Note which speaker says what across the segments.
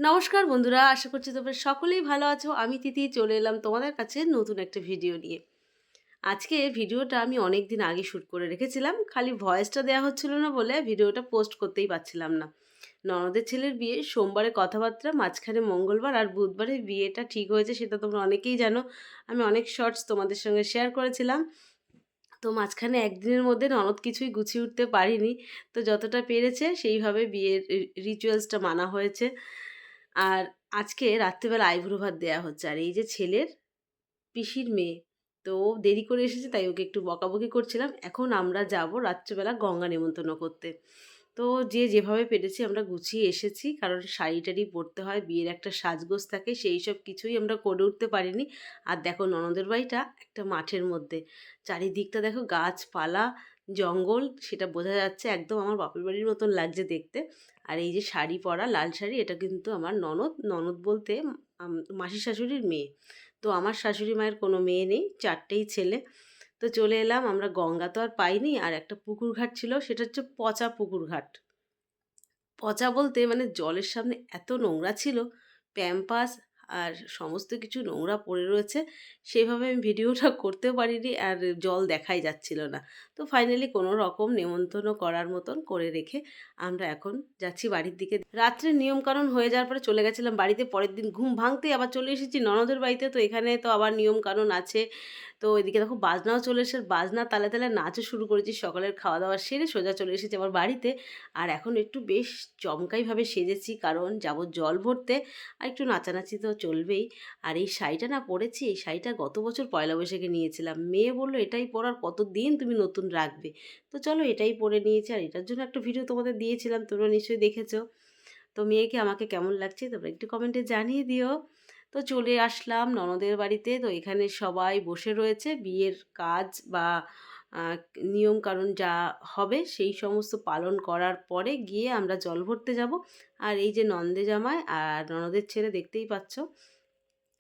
Speaker 1: নমস্কার বন্ধুরা, আশা করছি তোমরা সকলেই ভালো আছো। আমি তিথি চলে এলাম তোমাদের কাছে নতুন একটা ভিডিও নিয়ে। আজকে ভিডিওটা আমি অনেক দিন আগে শ্যুট করে রেখেছিলাম, খালি ভয়েসটা দেওয়া হচ্ছিল না বলে ভিডিওটা পোস্ট করতেই পারছিলাম না। ননদের ছেলের বিয়ে সোমবারে কথাবার্তা, মাঝখানে মঙ্গলবার আর বুধবারে বিয়েটা ঠিক হয়েছে, সেটা তোমরা অনেকেই জানো। আমি অনেক শর্টস তোমাদের সঙ্গে শেয়ার করেছিলাম। তো মাঝখানে একদিনের মধ্যে ননদ কিছুই গুছিয়ে উঠতে পারিনি। তো যতটা পেরেছে সেইভাবে বিয়ের রিচুয়ালসটা মানা হয়েছে। আর আজকে রাত্রিবেলা আইবুড়ো ভাত দেয়া হচ্ছে। আর এই যে ছেলের পিসির মেয়ে, তো ও দেরি করে এসেছে তাই ওকে একটু বকাবকি করছিলাম। এখন আমরা যাব রাত্রিবেলা গঙ্গা নেমন্তন্ন করতে। তো যে যেভাবে পেরেছি আমরা গুছিয়ে এসেছি, কারণ শাড়ি-টাড়ি পরতে হয়, বিয়ের একটা সাজগোজ থাকে, সেই সব কিছুই আমরা করে উঠতে পারিনি। আর দেখো ননদের বাড়িটা একটা মাঠের মধ্যে। চারিদিকটা দেখো গাছপালা, জঙ্গল, সেটা বোঝা যাচ্ছে, একদম আমার বাপের বাড়ির মতন লাগছে দেখতে। আর এই যে শাড়ি পরা, লাল শাড়ি, এটা কিন্তু আমার ননদ। ননদ বলতে মাসির শাশুড়ির মেয়ে। তো আমার শাশুড়ি মায়ের কোনো মেয়ে নেই, ৪ টেই ছেলে। তো চলে এলাম, আমরা গঙ্গা তো আর পাইনি, আর একটা পুকুর ঘাট ছিল, সেটা হচ্ছে পচা পুকুর ঘাট। পচা বলতে মানে জলের সামনে এত নোংরা ছিল, প্যাম্পাস আর সমস্ত কিছু নোংরা পড়ে রয়েছে। সেভাবে আমি ভিডিওটা করতেও পারিনি, আর জল দেখাই যাচ্ছিল না। তো ফাইনালি কোনো রকম নেমন্তন্ন করার মতন করে রেখে আমরা এখন যাচ্ছি বাড়ির দিকে। রাত্রে নিয়মকানুন হয়ে যাওয়ার পরে চলে গেছিলাম বাড়িতে। পরের দিন ঘুম ভাঙতেই আবার চলে এসেছি ননদের বাড়িতে। তো এখানে তো আবার নিয়মকানুন আছে। তো এদিকে দেখো বাজনাও চলে এসেছে, বাজনার তালে তালে নাচও শুরু করেছি। সকালের খাওয়া দাওয়া সেরে সোজা চলে এসেছি আমার বাড়িতে। আর এখন একটু বেশ চমকাইভাবে সেজেছি, কারণ যাব জল ভরতে, আর একটু নাচানাচি তো চলবেই। আর এই শাড়িটা না পরেছি, এই শাড়িটা গত বছর পয়লা বৈশাখে নিয়েছিলাম। মেয়ে বলল এটাই পরার কতদিন তুমি নতুন রাখবে। তো চলো এটাই পরে নিয়েছি। আর এটার জন্য একটা ভিডিও তোমাদের দিয়েছিলাম, তোমরা নিশ্চয়ই দেখেছো। তো মেয়েকে আমাকে কেমন লাগছে তোমরা একটু কমেন্টে জানিয়ে দিও। তো চলে আসলাম ননদের বাড়িতে। তো এখানে সবাই বসে রয়েছে, বিয়ের কাজ বা নিয়মকানুন যা হবে সেই সমস্ত পালন করার পরে গিয়ে আমরা জল ভরতে যাব। আর এই যে নন্দে জামাই আর ননদের ছেলে দেখতেই পাচ্ছ।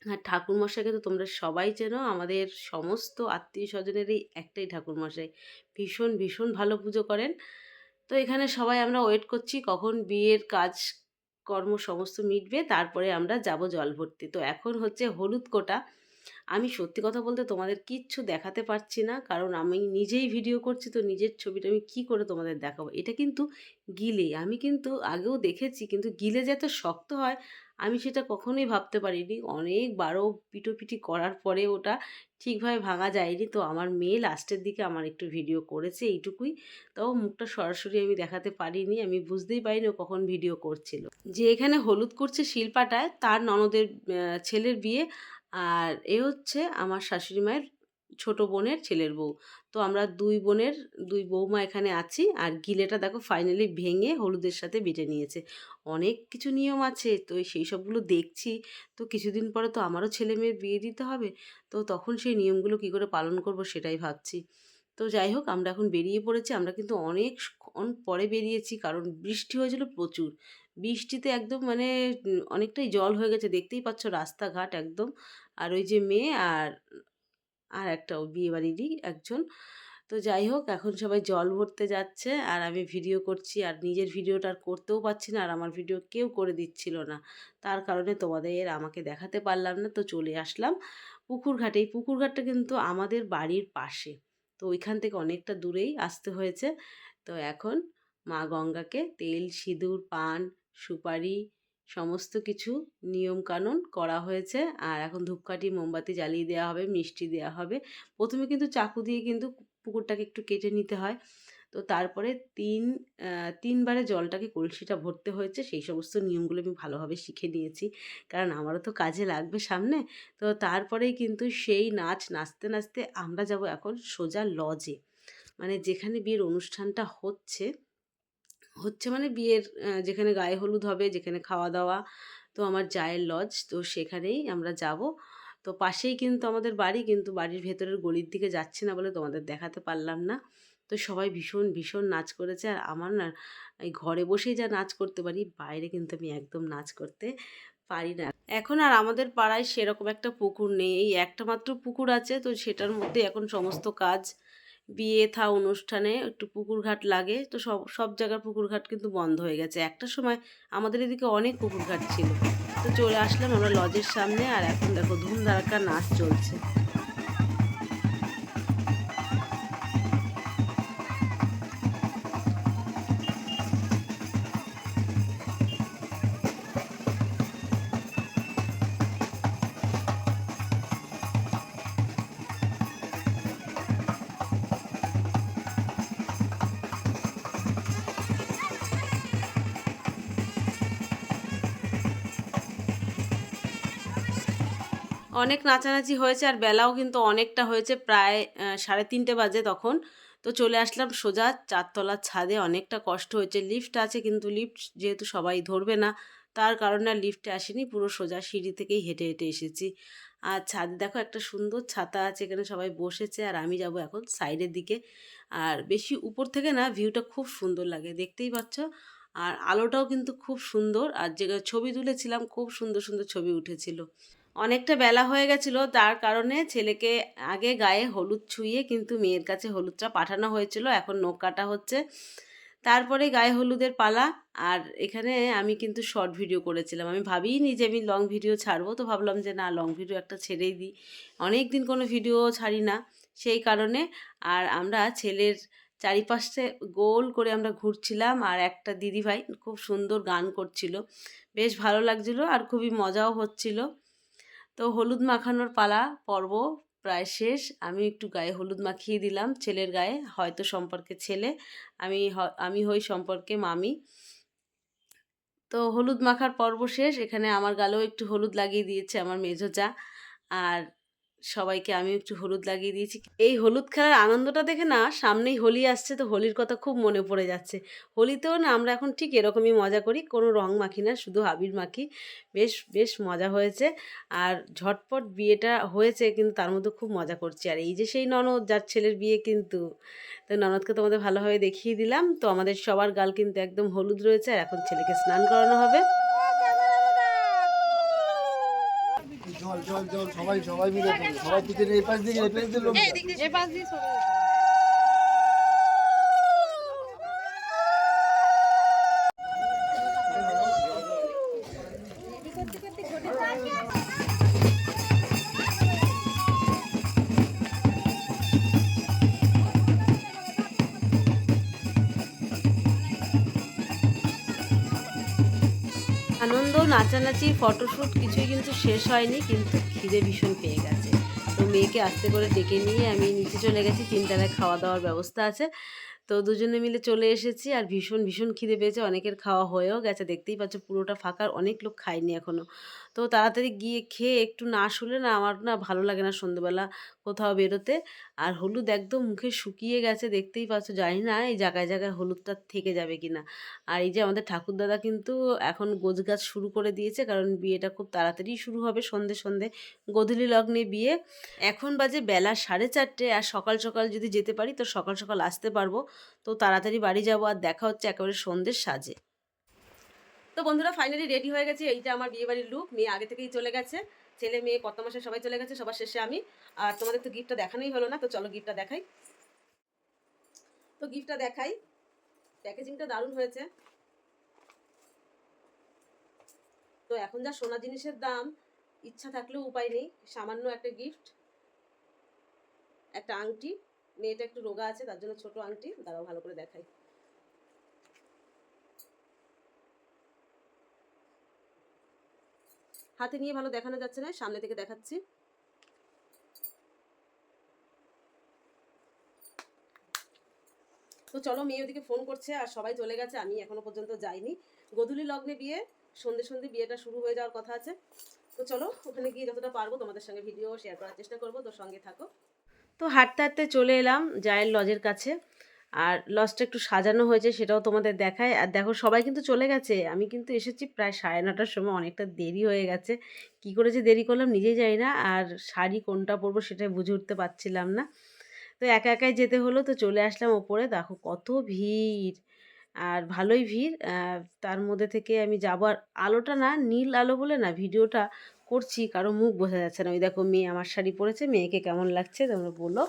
Speaker 1: আর ঠাকুরমশাইকে তো তোমরা সবাই চেনো, আমাদের সমস্ত আত্মীয় স্বজনেরই একটাই ঠাকুরমশাই, ভীষণ ভীষণ ভালো পুজো করেন। তো এখানে সবাই আমরা ওয়েট করছি কখন বিয়ের কাজ কর্ম সমস্ত মিটবে, তারপরে আমরা যাব জল ভর্তি। তো এখন হচ্ছে হলুদ কোটা। আমি সত্যি কথা বলতে তোমাদের কিচ্ছু দেখাতে পারছি না, কারণ আমি নিজেই ভিডিও করছি, তো নিজের ছবিটা আমি কি করে তোমাদের দেখাবো। এটা কিন্তু গিলে, আমি কিন্তু আগেও দেখেছি, কিন্তু গিলে যে এত শক্ত হয় আমি সেটা কখনোই ভাবতে পারিনি। অনেকবারও পিটোপিটি করার পরে ওটা ঠিকভাবে ভাঙা যায়নি। তো আমার মেয়ে লাস্টের দিকে আমার একটু ভিডিও করেছে, এইটুকুই। তাও মুখটা সরাসরি আমি দেখাতে পারিনি, আমি বুঝতেই পারিনি ও কখন ভিডিও করছিল। যে এখানে হলুদ করছে শিলপাটায়, তার ননদের ছেলের বিয়ে। আর এ হচ্ছে আমার শাশুড়ি মায়ের ছোটো বোনের ছেলের বউ। তো আমরা দুই বোনের দুই বৌমা এখানে আছি। আর গিলেটা দেখো ফাইনালি ভেঙে হলুদের সাথে বেটে নিয়েছে। অনেক কিছু নিয়ম আছে, তো সেই সবগুলো দেখছি। তো কিছুদিন পরে তো আমারও ছেলে মেয়ের বিয়ে দিতে হবে। তো তখন সেই নিয়মগুলো কী করে পালন করব সেটাই ভাবছি। তো যাই হোক, আমরা এখন বেরিয়ে পড়েছি। আমরা কিন্তু অনেকক্ষণ পরে বেরিয়েছি, কারণ বৃষ্টি হয়েছিল প্রচুর। বৃষ্টিতে একদম মানে অনেকটাই জল হয়ে গেছে, দেখতেই পাচ্ছ রাস্তাঘাট একদম। আর ওই যে মেয়ে আর আর একটা ওই বিয়েবাড়িরই একজন। তো যাই হোক, এখন সবাই জল ভরতে যাচ্ছে আর আমি ভিডিও করছি, আর নিজের ভিডিওটা আর করতেও পারছি না, আর আমার ভিডিও কেউ করে দিচ্ছিল না। তার কারণে তোমাদের আমাকে দেখাতে পারলাম না। তো চলে আসলাম পুকুর ঘাটে। এই পুকুর ঘাটটা কিন্তু আমাদের বাড়ির পাশে। তো ওইখান থেকে অনেকটা দূরেই আসতে হয়েছে। তো এখন মা গঙ্গাকে তেল, সিঁদুর, পান, সুপারি সমস্ত কিছু নিয়মকানুন করা হয়েছে। আর এখন ধূপকাঠি, মোমবাতি জ্বালিয়ে দেওয়া হবে, মিষ্টি দেওয়া হবে। প্রথমে কিন্তু চাকু দিয়ে কিন্তু পুকুরটাকে একটু কেটে নিতে হয়। তো তারপরে ৩ বারে জলটাকে কলসিটা ভরতে হয়েছে। সেই সমস্ত নিয়মগুলো আমি ভালোভাবে শিখে নিয়েছি, কারণ আমারও তো কাজে লাগবে সামনে। তো তারপরেই কিন্তু সেই নাচ নাচতে নাচতে আমরা যাব এখন সোজা লজে, মানে যেখানে বিয়ের অনুষ্ঠানটা হচ্ছে। মানে বিয়ের যেখানে গায়ে হলুদ হবে, যেখানে খাওয়া-দাওয়া। তো আমার জায়ের লজ, তো সেখানেই আমরা যাব। তো পাশেই কিন্তু আমাদের বাড়ি, কিন্তু বাড়ির ভেতরের গলির দিকে যাচ্ছি না বলে তোমাদের দেখাতে পারলাম না। তো সবাই ভীষণ, ভীষণ নাচ করেছে। আর আমার না এই ঘরে বসেই যা নাচ করতে পারি, বাইরে কিন্তু আমি একদম নাচ করতে পারি না। এখন আর আমাদের পাড়ায় সেরকম একটা পুকুর নেই। এই একটা মাত্র পুকুর আছে, তো সেটার মধ্যে এখন সমস্ত কাজ বিয়ে থা অনুষ্ঠানে একটু পুকুর ঘাট লাগে, তো সব সব জায়গার পুকুর ঘাট কিন্তু বন্ধ হয়ে গেছে। একটা সময় আমাদের এদিকে অনেক পুকুর ঘাট ছিল। তো চলে আসলাম আমরা লজের সামনে, আর এখন দেখো ধুমধারাক্কা নাচ চলছে। অনেক নাচানাচি হয়েছে আর বেলাও কিন্তু অনেকটা হয়েছে, প্রায় 3:30 বাজে তখন। তো চলে আসলাম সোজা 4তলার ছাদে। অনেকটা কষ্ট হয়েছে, লিফট আছে কিন্তু লিফট যেহেতু সবাই ধরবে না, তার কারণে আর লিফটে আসিনি, পুরো সোজা সিঁড়ি থেকেই হেঁটে হেঁটে এসেছি। আর ছাদে দেখো একটা সুন্দর ছাতা আছে, এখানে সবাই বসেছে, আর আমি যাব এখন সাইডের দিকে। আর বেশি উপর থেকে না ভিউটা খুব সুন্দর লাগে, দেখতেই পাচ্ছ। আর আলোটাও কিন্তু খুব সুন্দর, আর যে ছবি তুলেছিলাম খুব সুন্দর সুন্দর ছবি উঠেছিল। অনেকটা বেলা হয়ে গেছিলো, তার কারণে ছেলেকে আগে গায়ে হলুদ ছুঁয়ে কিন্তু মেয়ের কাছে হলুদটা পাঠানো হয়েছিল, এখন নখ কাটা হচ্ছে। তারপরে গায়ে হলুদের পালা। আর এখানে আমি কিন্তু শর্ট ভিডিও করেছিলাম, আমি ভাবিনি যে আমি লং ভিডিও ছাড়বো, তো ভাবলাম যে না, লং ভিডিও একটা ছেড়েই দিই, অনেক দিন কোনো ভিডিও ছাড়ি না, সেই কারণে। আর আমরা ছেলের চারিপাশে গোল করে আমরা ঘুরছিলাম, আর একটা দিদিভাই খুব সুন্দর গান করছিল, বেশ ভালো লাগছিলো আর খুবই মজাও হচ্ছিল। তো হলুদ মাখানোর পালা পর্ব প্রায় শেষ। আমি একটু গায়ে হলুদ মাখিয়ে দিলাম ছেলের গায়ে, হয়তো সম্পর্কে ছেলে, আমি হই সম্পর্কে মামি। তো হলুদ মাখার পর্ব শেষ, এখানে আমার গালেও একটু হলুদ লাগিয়ে দিয়েছে আমার মেজো যা, আর সবাইকে আমি একটু হলুদ লাগিয়ে দিয়েছি। এই হলুদ খেলার আনন্দটা দেখে না, সামনেই হোলি আসছে, তো হোলির কথা খুব মনে পড়ে যাচ্ছে। হোলিতেও না আমরা এখন ঠিক এরকমই মজা করি, কোনো রং মাখি না, শুধু আবির মাখি। বেশ বেশ মজা হয়েছে। আর ঝটপট বিয়েটা হয়েছে, কিন্তু তার মধ্যে খুব মজা করছি। আর এই যে সেই ননদ, যার ছেলের বিয়ে কিন্তু, তো ননদকে তোমাদের ভালোভাবে দেখিয়ে দিলাম। তো আমাদের সবার গাল কিন্তু একদম হলুদ রয়েছে, আর এখন ছেলেকে স্নান করানো হবে।
Speaker 2: জল জল জল সবাই সবাই মিলে সবাই পিছনে এই পাশ দিকে লোক
Speaker 3: এই পাশ দিয়ে সরে যেতে হবে।
Speaker 1: আনন্দ, নাচানাচি, ফটোশ্যুট কিছুই কিন্তু শেষ হয়নি, কিন্তু খিদে ভীষণ পেয়ে গেছে। তো মেয়েকে আস্তে করে ডেকে নিয়ে আমি নিচে চলে গেছি, 3তলায় খাওয়া দাওয়ার ব্যবস্থা আছে। তো দুজনে মিলে চলে এসেছি, আর ভীষণ ভীষণ খিদে পেয়েছে, অনেকের খাওয়া হয়েও গেছে, দেখতেই পাচ্ছ পুরোটা ফাঁকা, অনেক লোক খায়নি এখনও। তো তাড়াতাড়ি গিয়ে খেয়ে একটু না শুলে না আমার না ভালো লাগে না সন্ধ্যেবেলা কোথাও বেরোতে। আর হলুদ একদম মুখে শুকিয়ে গেছে, দেখতেই পাচ্ছ, জানি না এই জায়গায় জায়গায় হলুদটা থেকে যাবে কিনা। আর এই যে আমাদের ঠাকুরদাদা কিন্তু এখন গোছগাছ শুরু করে দিয়েছে, কারণ বিয়েটা খুব তাড়াতাড়ি শুরু হবে, সন্ধে সন্ধে গোধূলি লগ্নে বিয়ে। এখন বাজে বেলা 4:30, আর সকাল সকাল যদি যেতে পারি তো সকাল সকাল আসতে পারবো। তো তাড়াতাড়ি বাড়ি যাবো, আর দেখা হচ্ছে একেবারে সন্ধ্যের সাজে। তো বন্ধুরা ফাইনালি রেডি হয়ে গেছে, এইটা আমার বিয়ে বাড়ির লুক। মেয়ে আগে থেকেই চলে গেছে, ছেলে মেয়ে কত মাসে সবাই চলে গেছে, সবার শেষে আমি। আর তোমাদের তো গিফটটা দেখানোই হলো না, তো চলো গিফটটা দেখাই। তো গিফটটা দেখাই, প্যাকেজিংটা দারুণ হয়েছে। তো এখন যা সোনা জিনিসের দাম, ইচ্ছা থাকলেও উপায় নেই, সামান্য একটা গিফট, একটা আংটি। মেয়েটা একটু রোগা আছে, তার জন্য ছোট আংটি, দাঁড়াও ভালো করে দেখাই। হাতে নিয়ে ভালো দেখানো যাচ্ছে না, সামনে থেকে দেখাচ্ছি। তো চলো, মেয়ে ওদিকে ফোন করছে আর সবাই চলে গেছে, আমি এখনো পর্যন্ত যাইনি। গোধূলি লগ্নে বিয়ে, সন্ধে সন্ধে বিয়েটা শুরু হয়ে যাওয়ার কথা আছে। তো চলো ওখানে গিয়ে যতটা পারবো তোমাদের সঙ্গে ভিডিও শেয়ার করার চেষ্টা করবো, তো সঙ্গে থাকো। তো হাঁটতে হাঁটতে চলে এলাম জায়ের লজের কাছে, আর লজটা একটু সাজানো হয়েছে সেটাও তোমাদের দেখায়। আর দেখো সবাই কিন্তু চলে গেছে, আমি কিন্তু এসেছি প্রায় 9:30টার সময়, অনেকটা দেরি হয়ে গেছে। কি করে যে দেরি করলাম নিজেই জানি না, আর শাড়ি কোনটা পরবো সেটাই বুঝে উঠতে পারছিলাম না। তো একা একাই যেতে হলো, তো চলে আসলাম ওপরে, দেখো কত ভিড়, আর ভালোই ভিড়। তার মধ্যে থেকে আমি যাবো, আর আলোটা না নীল আলো বলে না ভিডিওটা করছি, কারো মুখ বোঝা যাচ্ছে না। ওই দেখো মেয়ে আমার শাড়ি পরেছে, মেয়েকে কেমন লাগছে তোমরা বলো।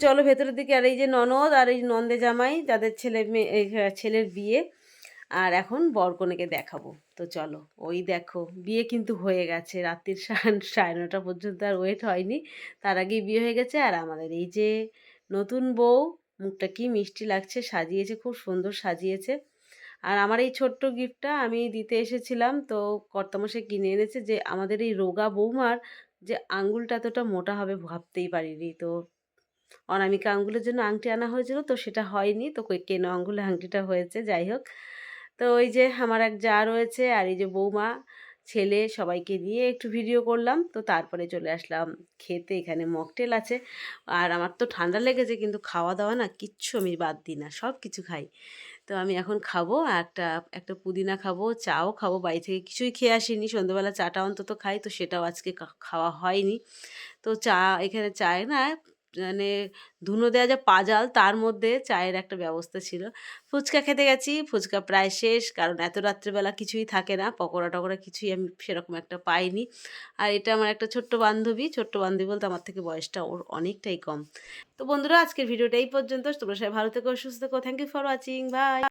Speaker 1: চলো ভেতরের দিকে। আর এই যে ননদ আর এই নন্দে জামাই যাদের ছেলে মেয়ে ছেলের বিয়ে, আর এখন বরকনেকে দেখাবো। তো চলো, ওই দেখো বিয়ে কিন্তু হয়ে গেছে, রাত্রির 9:30 পর্যন্ত আর ওয়েট হয়নি, তার আগেই বিয়ে হয়ে গেছে। আর আমাদের এই যে নতুন বউ, মুখটা কি মিষ্টি লাগছে, সাজিয়েছে খুব সুন্দর সাজিয়েছে। আর আমার এই ছোট্ট গিফটটা আমি দিতে এসেছিলাম, তো কর্তামশাই কিনে এনেছে। যে আমাদের এই রোগা বৌমার যে আঙ্গুলটা এতটা মোটা হবে ভাবতেই পারিনি। তো অনামিকা আঙ্গুলের জন্য আংটি আনা হয়েছিল, তো সেটা হয়নি, তো কেনো আঙ্গুলে আংটিটা হয়েছে। যাই হোক, তো ওই যে আমার এক জা রয়েছে, আর এই যে বৌমা, ছেলে, সবাইকে নিয়ে একটু ভিডিও করলাম। তো তারপরে চলে আসলাম খেতে। এখানে মকটেল আছে। আর আমার তো ঠান্ডা লেগেছে, কিন্তু খাওয়া দাওয়া না কিচ্ছু আমি বাদ দিই না, সব কিছু খাই। তো আমি এখন খাবো একটা একটা পুদিনা খাবো, চাও খাবো। বাড়ি থেকে কিছুই খেয়ে আসিনি, সন্ধ্যেবেলা চাটা অন্তত খাই, তো সেটাও আজকে খাওয়া হয়নি। তো চা, এখানে চায় না মানে ধুনো দেওয়া যে পাজাল, তার মধ্যে চায়ের একটা ব্যবস্থা ছিল। ফুচকা খেতে গেছি, ফুচকা প্রায় শেষ, কারণ এত রাত্রেবেলা কিছুই থাকে না, পকোড়া টকোড়া কিছুই আমি সেরকম একটা পাইনি। আর এটা আমার একটা ছোট্ট বান্ধবী বলতে আমার থেকে বয়সটা ওর অনেকটাই কম। তো বন্ধুরা, আজকের ভিডিওটা এই পর্যন্ত। তোমরা সবাই ভালো থেকো, সুস্থ থেকো। Thank you for watching, by.